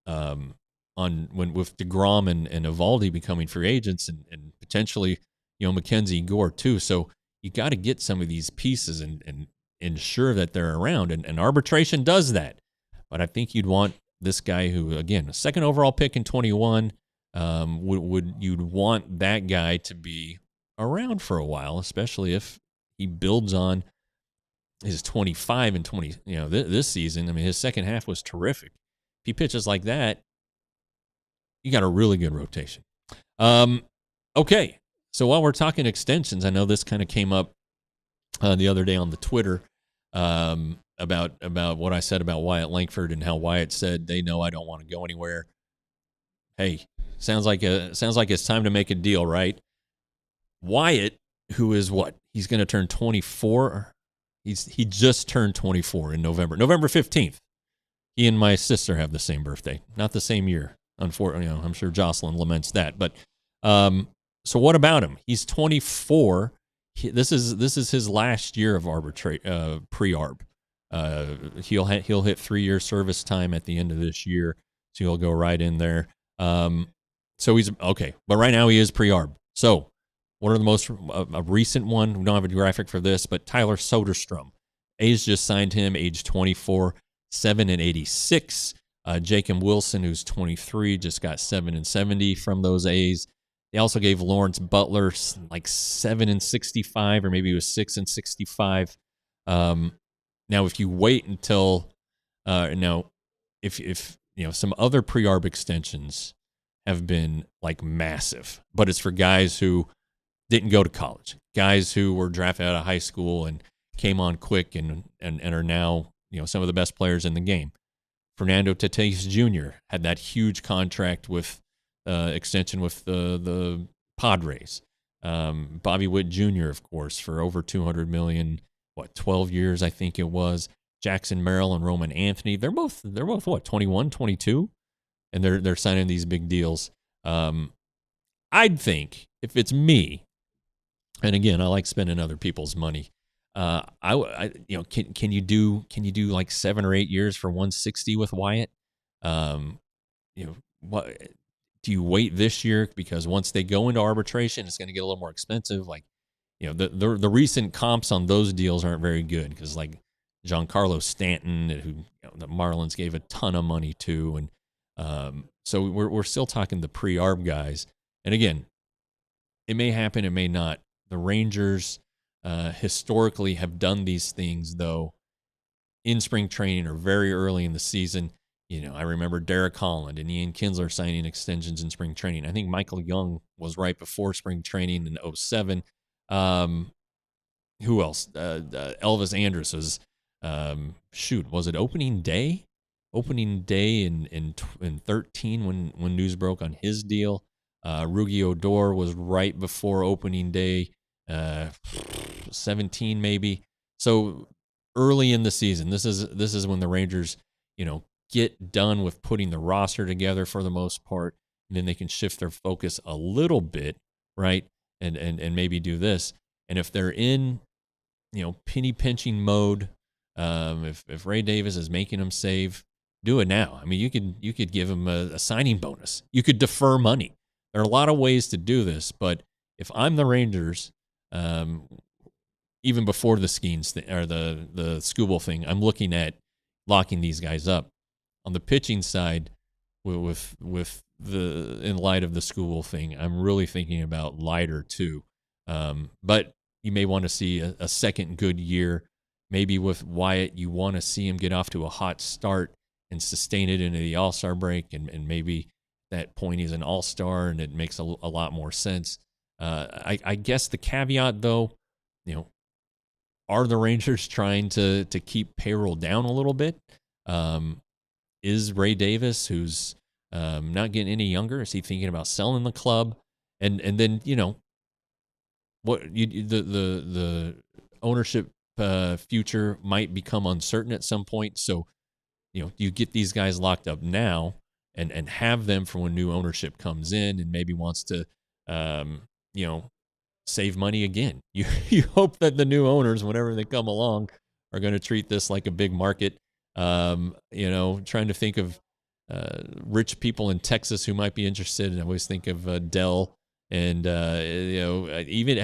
with DeGrom and Eovaldi becoming free agents, and potentially Mackenzie Gore too. So you got to get some of these pieces and ensure that they're around, and arbitration does that. But I think you'd want this guy who, again, a 2nd overall pick in 21. You'd want that guy to be around for a while, especially if he builds on his 25 and 20, this season. I mean, his second half was terrific. If he pitches like that, you got a really good rotation. Okay, so while we're talking extensions, I know this kind of came up the other day on the Twitter about what I said about Wyatt Langford and how Wyatt said they know I don't want to go anywhere. Hey, sounds like it's time to make a deal, right? Wyatt, who is what? He's going to turn 24. He just turned 24 in November 15th. He and my sister have the same birthday, not the same year. Unfortunately, I'm sure Jocelyn laments that. But so what about him? He's 24. This is his last year of pre-arb. He'll hit 3-year service time at the end of this year, so he'll go right in there. So he's okay, but right now he is pre-arb. So what are the most a recent one? We don't have a graphic for this, but Tyler Soderstrom. A's just signed him, age 24, 7-86. Jacob Wilson, who's 23, just got 7-70 from those A's. They also gave Lawrence Butler like 7-65, or maybe it was 6-65. Now, if you wait until if some other pre-arb extensions have been like massive, but it's for guys who didn't go to college, guys who were drafted out of high school and came on quick and are now some of the best players in the game. Fernando Tatis Jr. had that huge contract with extension with the Padres. Bobby Witt Jr., of course, for over $200 million. 12 years, I think it was. Jackson Merrill and Roman Anthony. They're both what, 21, 22? And they're signing these big deals. I'd think if it's me, and again, I like spending other people's money. Can you do like 7 or 8 years for 160 with Wyatt? What do you wait this year, because once they go into arbitration, it's going to get a little more expensive. Like, the recent comps on those deals aren't very good, because like Giancarlo Stanton, who the Marlins gave a ton of money to, and so we're still talking the pre-arb guys. And again, it may happen, it may not. The Rangers historically have done these things, though, in spring training or very early in the season. I remember Derek Holland and Ian Kinsler signing extensions in spring training. I think Michael Young was right before spring training in 2007. Who else? Elvis Andrus was, was it opening day? Opening day in 13 when news broke on his deal. Rugi Odor was right before opening day, 17 maybe. So early in the season, this is when the Rangers, get done with putting the roster together for the most part, and then they can shift their focus a little bit, right? And maybe do this. And if they're in, penny pinching mode, if Ray Davis is making them save, do it now. I mean, you could give him a signing bonus. You could defer money. There are a lot of ways to do this, but if I'm the Rangers, even before the Skeens or the Skubal thing, I'm looking at locking these guys up. On the pitching side, with the in light of the Skubal thing, I'm really thinking about Leiter too. But you may want to see a second good year. Maybe with Wyatt, you want to see him get off to a hot start and sustain it into the All-Star break, and maybe that point he's an All-Star, and it makes a lot more sense. I guess the caveat, though, are the Rangers trying to keep payroll down a little bit? Is Ray Davis, who's not getting any younger, is he thinking about selling the club? And then what the ownership future might become uncertain at some point. So you get these guys locked up now and have them for when new ownership comes in and maybe wants to save money again. You hope that the new owners, whenever they come along, are going to treat this like a big market. Trying to think of rich people in Texas who might be interested. And I always think of Dell and, even,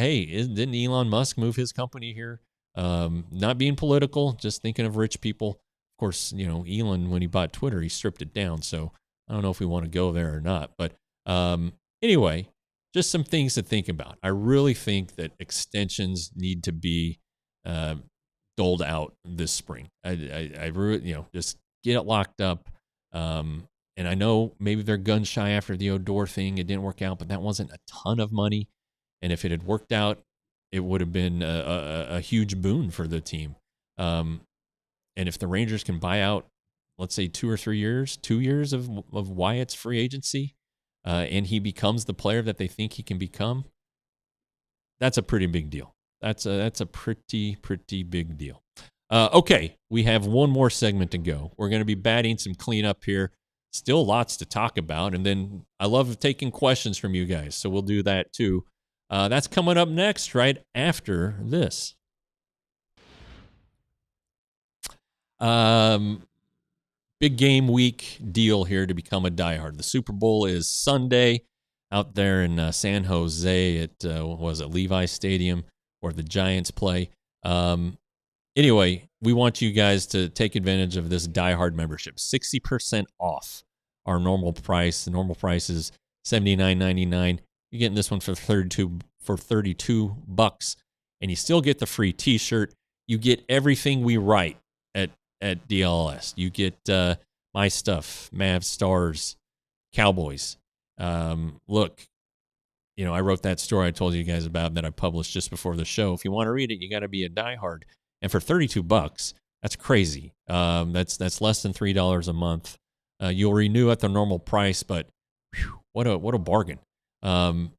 didn't Elon Musk move his company here? Not being political, just thinking of rich people. Of course, Elon, when he bought Twitter, he stripped it down. So I don't know if we want to go there or not. But anyway, just some things to think about. I really think that extensions need to be doled out this spring. I really, just get it locked up. And I know maybe they're gun shy after the Odor thing. It didn't work out, but that wasn't a ton of money. And if it had worked out, it would have been a huge boon for the team. And if the Rangers can buy out, let's say 2 or 3 years, 2 years of Wyatt's free agency, and he becomes the player that they think he can become, that's a pretty big deal. That's a pretty big deal. Okay, we have one more segment to go. We're going to be batting some cleanup here. Still lots to talk about. And then I love taking questions from you guys, so we'll do that too. That's coming up next, right after this. Big game week deal here to become a diehard. The Super Bowl is Sunday out there in San Jose at, was it Levi Stadium where the Giants play. Anyway, we want you guys to take advantage of this diehard membership. 60% off our normal price. The normal price is $79.99. You're getting this one for $32 bucks, and you still get the free T-shirt. You get everything we write at DLLS. You get my stuff, Mavs, Stars, Cowboys. Look, I wrote that story I told you guys about that I published just before the show. If you want to read it, you got to be a diehard. And for $32, that's crazy. That's less than $3 a month. You'll renew at the normal price, but whew, what a bargain. And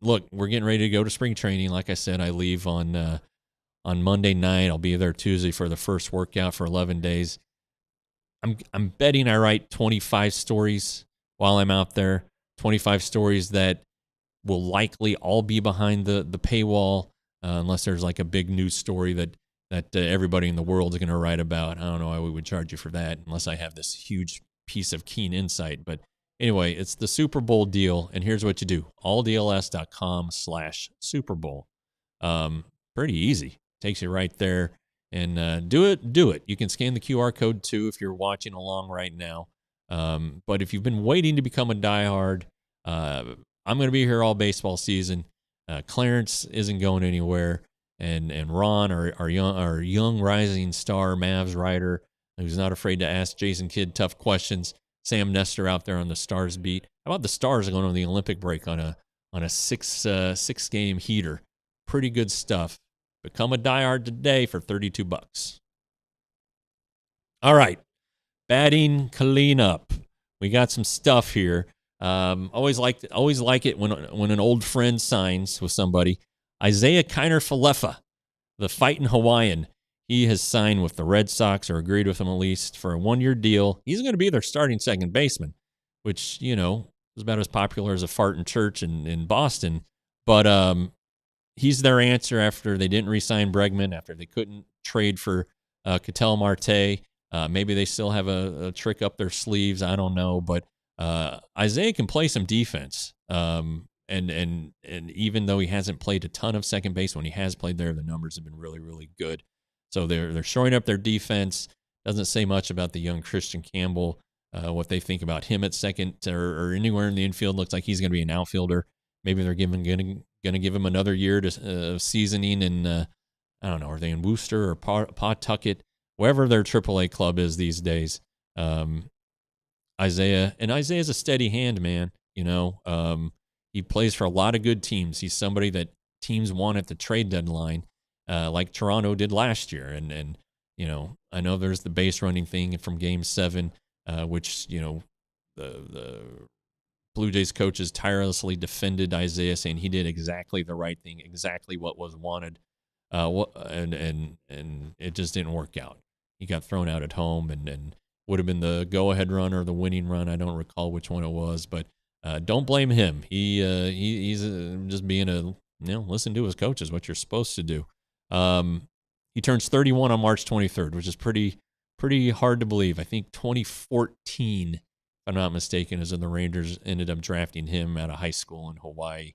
look, we're getting ready to go to spring training. Like I said, I leave on Monday night. I'll be there Tuesday for the first workout for 11 days. I'm betting I write 25 stories while I'm out there. 25 stories that will likely all be behind the paywall. Unless there's like a big news story that everybody in the world is going to write about. I don't know why we would charge you for that unless I have this huge piece of keen insight. But anyway, it's the Super Bowl deal, and here's what you do. alldls.com/Super Bowl. Pretty easy. Takes you right there. And do it. You can scan the QR code too if you're watching along right now. But if you've been waiting to become a diehard, I'm going to be here all baseball season. Clarence isn't going anywhere, and Ron, our young rising star Mavs writer, who's not afraid to ask Jason Kidd tough questions. Sam Nestor out there on the Stars beat. How about the Stars going on the Olympic break on a six game heater? Pretty good stuff. Become a diehard today for $32. All right, batting cleanup. We got some stuff here. Always like it when an old friend signs with somebody. Isaiah Kiner-Falefa, the fighting Hawaiian, he has signed with the Red Sox, or agreed with them at least, for a 1-year deal. He's going to be their starting second baseman, which is about as popular as a fart in church in Boston. But he's their answer after they didn't re-sign Bregman, after they couldn't trade for Ketel Marte. Maybe they still have a trick up their sleeves. I don't know, but Isaiah can play some defense, and even though he hasn't played a ton of second base, when he has played there, the numbers have been really, really good. So they're shoring up their defense. Doesn't say much about the young Christian Campbell, what they think about him at second or anywhere in the infield. Looks like he's going to be an outfielder. Maybe they're going to give him another year to seasoning in, I don't know, are they in Worcester or Pawtucket, wherever their AAA club is these days. Isaiah's a steady hand, man. He plays for a lot of good teams. He's somebody that teams want at the trade deadline, like Toronto did last year. And I know there's the base running thing from Game 7, which the Blue Jays coaches tirelessly defended Isaiah, saying he did exactly the right thing, exactly what was wanted, and it just didn't work out. He got thrown out at home, and would have been the go-ahead run or the winning run. I don't recall which one it was, but don't blame him. He's just being listen to his coach is what you're supposed to do. He turns 31 on March 23rd, which is pretty hard to believe. I think 2014, if I'm not mistaken, is when the Rangers ended up drafting him out of high school in Hawaii.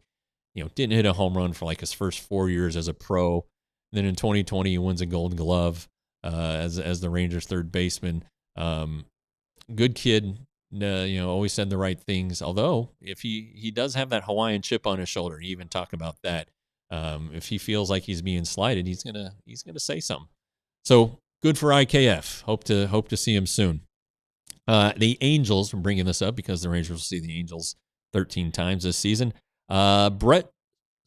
Didn't hit a home run for like his first 4 years as a pro. Then in 2020, he wins a Gold Glove as the Rangers' third baseman. Good kid, always said the right things. Although if he does have that Hawaiian chip on his shoulder, he even talked about that. If he feels like he's being slighted, he's gonna say something. So good for IKF. Hope to see him soon. The Angels, I'm bringing this up because the Rangers will see the Angels 13 times this season. Brett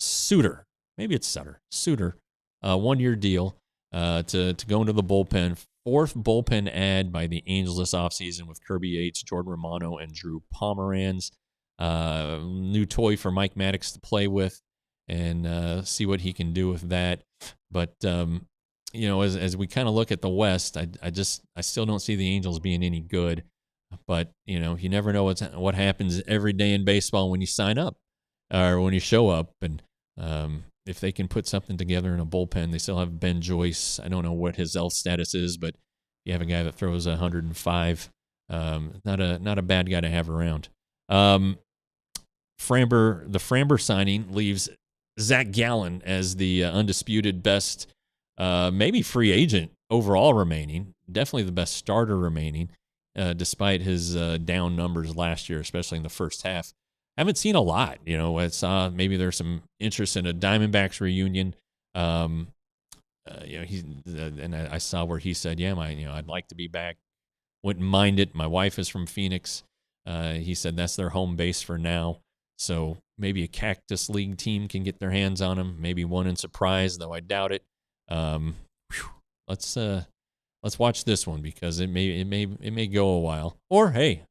Suter, maybe it's Suter, 1-year deal to go into the bullpen. 4th bullpen ad by the Angels this offseason with Kirby Yates, Jordan Romano, and Drew Pomeranz. New toy for Mike Maddox to play with and see what he can do with that. But as we kind of look at the West, I still don't see the Angels being any good. But you never know what happens every day in baseball when you sign up or when you show up. And if they can put something together in a bullpen, they still have Ben Joyce. I don't know what his health status is, but you have a guy that throws 105. Not a bad guy to have around. The Framber signing leaves Zach Gallen as the undisputed best, maybe free agent overall remaining. Definitely the best starter remaining, despite his down numbers last year, especially in the first half. I haven't seen a lot. I saw maybe there's some interest in a Diamondbacks reunion. And I saw where he said, "Yeah, I'd like to be back. Wouldn't mind it. My wife is from Phoenix." He said that's their home base for now. So maybe a Cactus League team can get their hands on him. Maybe one in Surprise, though I doubt it. Let's watch this one because it may go a while. Or hey,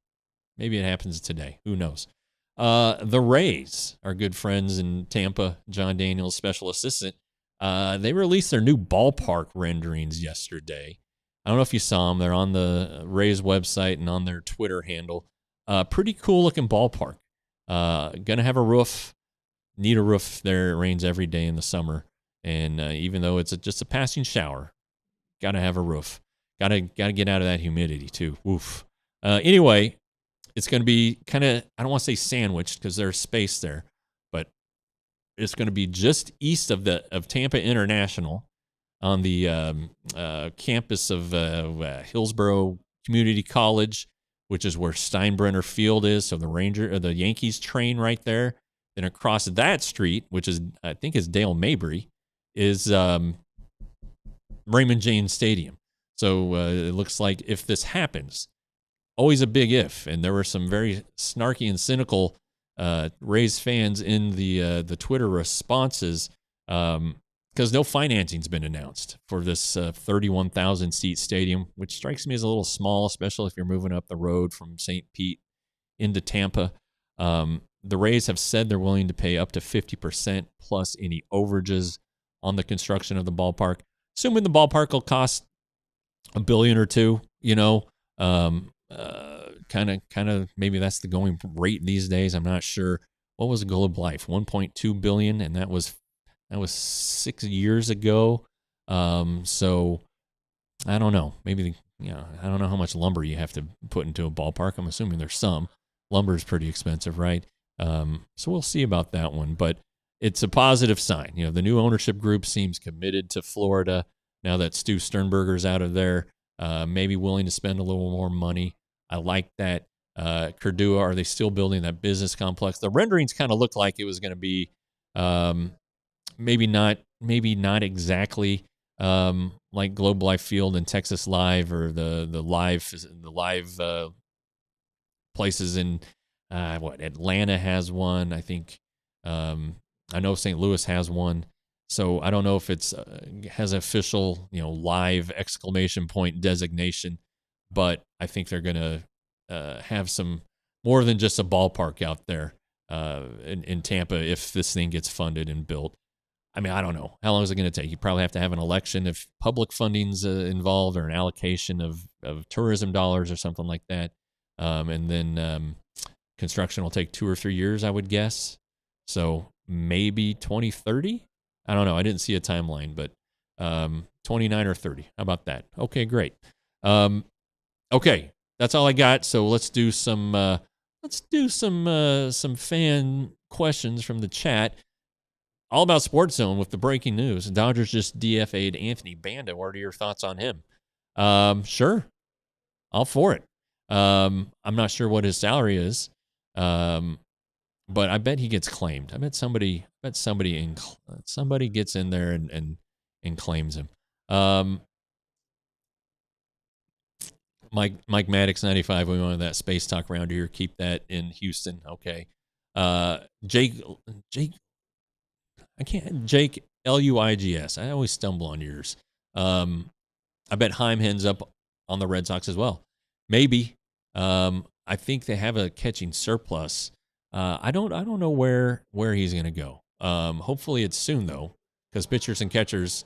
maybe it happens today. Who knows? The Rays, our good friends in Tampa, John Daniels, special assistant, they released their new ballpark renderings yesterday. I don't know if you saw them. They're on the Rays website and on their Twitter handle. Pretty cool looking ballpark. Gonna have a roof. Need a roof there. It rains every day in the summer. And even though it's just a passing shower, gotta have a roof. Gotta get out of that humidity too. Woof. Anyway, it's going to be kind of, I don't want to say sandwiched because there's space there, but it's going to be just east of Tampa International on the campus of Hillsborough Community College, which is where Steinbrenner Field is. So the Yankees train right there. Then across that street, which is I think is Dale Mabry, is Raymond James Stadium. So it looks like if this happens, always a big if, and there were some very snarky and cynical Rays fans in the Twitter responses because no financing's been announced for this 31,000 seat stadium, which strikes me as a little small, especially if you're moving up the road from St. Pete into Tampa. The Rays have said they're willing to pay up to 50% plus any overages on the construction of the ballpark, assuming the ballpark will cost $1 billion or $2 billion. Kind of maybe that's the going rate these days. I'm not sure. What was Globe Life? 1.2 billion, and that was 6 years ago. So I don't know. Maybe I don't know how much lumber you have to put into a ballpark. I'm assuming there's some. Lumber is pretty expensive, right? So we'll see about that one, but it's a positive sign. The new ownership group seems committed to Florida now that Stu Sternberger's out of there. Maybe willing to spend a little more money. I like that. Cordua, are they still building that business complex? The renderings kind of looked like it was going to be maybe not exactly like Globe Life Field and Texas Live or the live places in Atlanta has one. I think I know St. Louis has one. So I don't know if it's has official, live exclamation point designation, but I think they're going to have some more than just a ballpark out there in Tampa if this thing gets funded and built. I mean, I don't know. How long is it going to take? You probably have to have an election if public funding's involved or an allocation of tourism dollars or something like that. And then construction will take 2 or 3 years, I would guess. So maybe 2030? I don't know. I didn't see a timeline, but 29 or 30. How about that? Okay, great. Okay, that's all I got. So let's do some fan questions from the chat. All about Sports Zone with the breaking news. Dodgers just DFA'd Anthony Banda. What are your thoughts on him? Sure, all for it. I'm not sure what his salary is. But I bet he gets claimed. I bet somebody gets in there and claims him. Mike Maddox 95. We wanted that space talk around here. Keep that in Houston. Okay. Jake. I can't. Jake Luigs. I always stumble on yours. I bet Heim ends up on the Red Sox as well. Maybe. I think they have a catching surplus. I don't know where he's going to go. Hopefully it's soon though, because pitchers and catchers,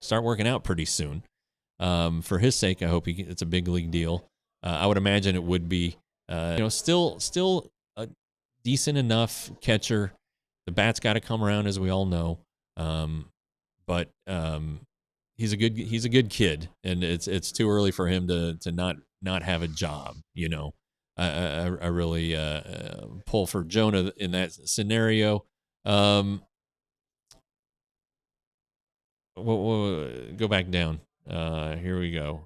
start working out pretty soon. For his sake, I hope it's a big league deal. I would imagine it would be, still a decent enough catcher. The bat's got to come around, as we all know. But he's a good kid, and it's too early for him to not have a job. I really pull for Jonah in that scenario. We'll go back down. Here we go.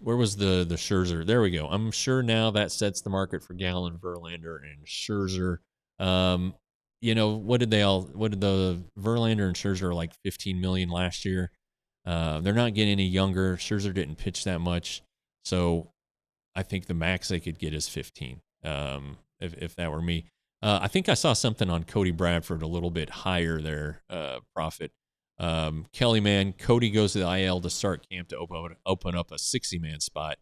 Where was the Scherzer? There we go. I'm sure now that sets the market for Gallen, Verlander, and Scherzer. What did the Verlander and Scherzer like 15 million last year? They're not getting any younger. Scherzer didn't pitch that much, so I think the max they could get is 15. If that were me. I think I saw something on Cody Bradford a little bit higher there, Profit. Kelly, man, Cody goes to the IL to start camp to open up a 60-man spot.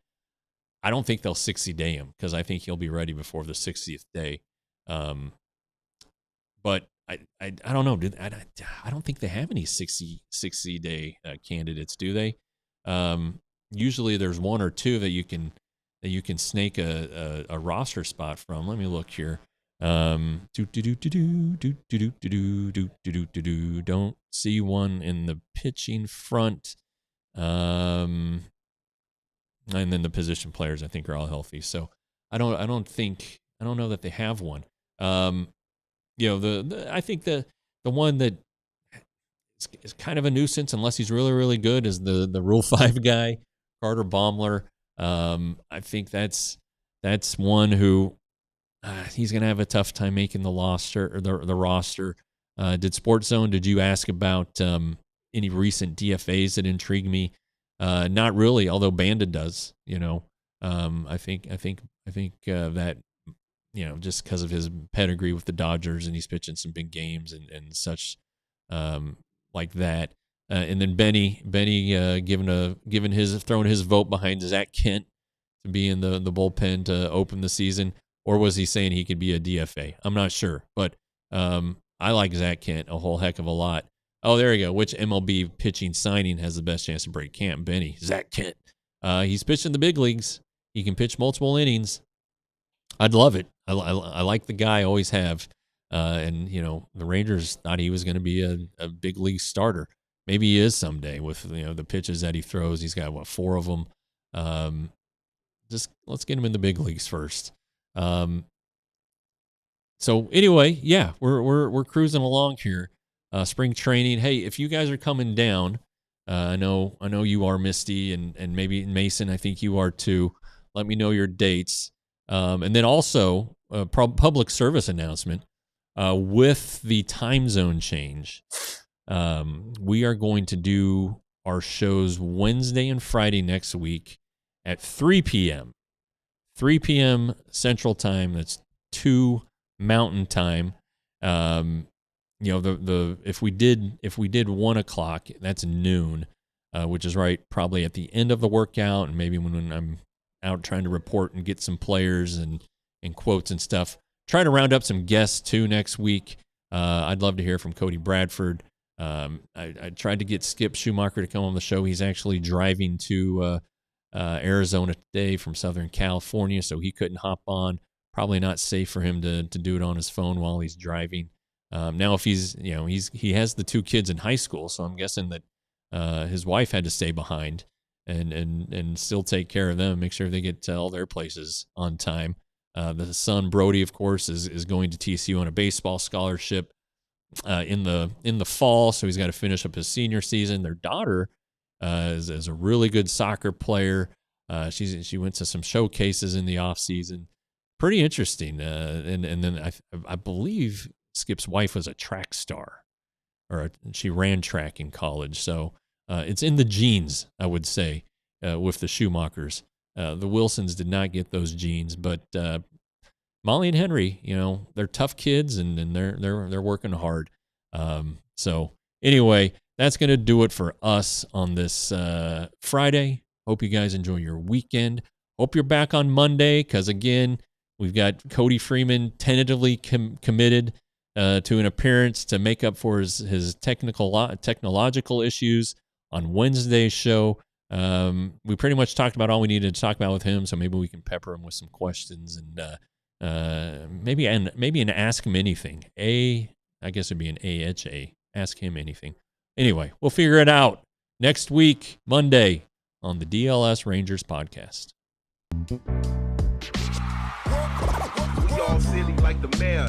I don't think they'll 60-day him because I think he'll be ready before the 60th day. But I don't know. I don't think they have any 60-day candidates, do they? Usually there's one or two that you can snake a roster spot from. Let me look here. Don't see one in the pitching front. And then the position players I think are all healthy. So I don't know that they have one. I think the one that is kind of a nuisance unless he's really, really good is the Rule 5 guy, Carter Baumler. I think that's one who he's going to have a tough time making the roster. Did Sports Zone, did you ask about any recent DFAs that intrigue me? Not really, although Bandon does. I think that just because of his pedigree with the Dodgers and he's pitching some big games and such like that. And then Benny throwing his vote behind Zach Kent to be in the bullpen to open the season. Or was he saying he could be a DFA? I'm not sure. But I like Zach Kent a whole heck of a lot. Oh, there you go. Which MLB pitching signing has the best chance to break camp? Benny. Zach Kent. He's pitching the big leagues. He can pitch multiple innings. I'd love it. I like the guy, always have. And, the Rangers thought he was going to be a big league starter. Maybe he is someday with, the pitches that he throws. He's got, 4 of them. Just let's get him in the big leagues first. So anyway, yeah, we're cruising along here. Spring training. Hey, if you guys are coming down, I know you are, Misty, and maybe Mason, I think you are too. Let me know your dates. And then also a public service announcement, with the time zone change. We are going to do our shows Wednesday and Friday next week at 3 p.m. 3 p.m. Central Time. That's 2 Mountain Time. If we did 1 o'clock, that's noon, which is right probably at the end of the workout, and maybe when I'm out trying to report and get some players and quotes and stuff. Try to round up some guests too next week. I'd love to hear from Cody Bradford. I tried to get Skip Schumacher to come on the show. He's actually driving to Arizona today from Southern California, so he couldn't hop on. Probably not safe for him to do it on his phone while he's driving. Now, if he has the 2 kids in high school, so I'm guessing that his wife had to stay behind and still take care of them, make sure they get to all their places on time. The son, Brody, of course, is going to TCU on a baseball scholarship in the fall, so he's got to finish up his senior season. Their daughter is a really good soccer player. She went to some showcases in the off season. Pretty interesting. And then I believe Skip's wife was a track star, she ran track in college. So it's in the genes, I would say, with the Schumachers. The Wilsons did not get those genes, but Molly and Henry, they're tough kids and they're working hard. So anyway, that's going to do it for us on this Friday. Hope you guys enjoy your weekend. Hope you're back on Monday because, again, we've got Cody Freeman tentatively committed to an appearance to make up for his technological issues on Wednesday's show. We pretty much talked about all we needed to talk about with him, so maybe we can pepper him with some questions and maybe an Ask Him Anything. I guess it'd be an AHA. Ask Him Anything. Anyway, we'll figure it out next week, Monday, on the DLS Rangers podcast. We all silly like the mayor.